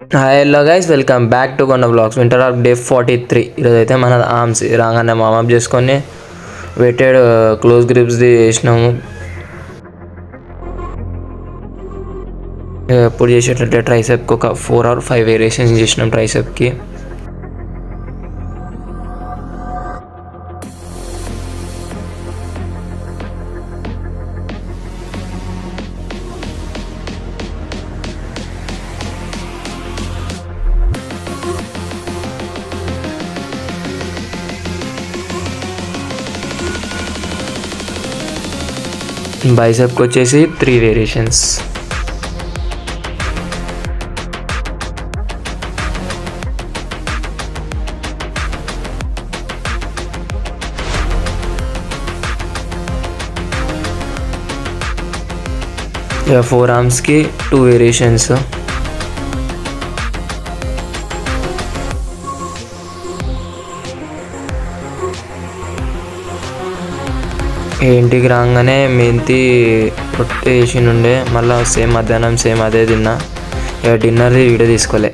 Hi hello guys, welcome back to కొండ blogs. Winter of day 43. ఈరోజు అయితే మన ఆర్మ్స్ రాగానే వామప్ చేసుకొని వెయిటెడ్ క్లోజ్ గ్రిప్స్ది వేసినాము. ఎప్పుడు చేసేటట్టే ట్రైసెప్కి ఒక 4 or 5 వేరియేషన్స్ చేసినాం ట్రైసెప్కి. బైసెప్కి వచ్చేసి 3 వేరియేషన్స్. Four ఆర్మ్స్కి 2 variations. ఇంటికి రాగానే మెంతి రొట్టె వేసి ఉండే, మళ్ళీ సేమ్ మధ్యాహ్నం సేమ్ అదే తిన్నా. డిన్నర్ది వీడియో తీసుకోలే.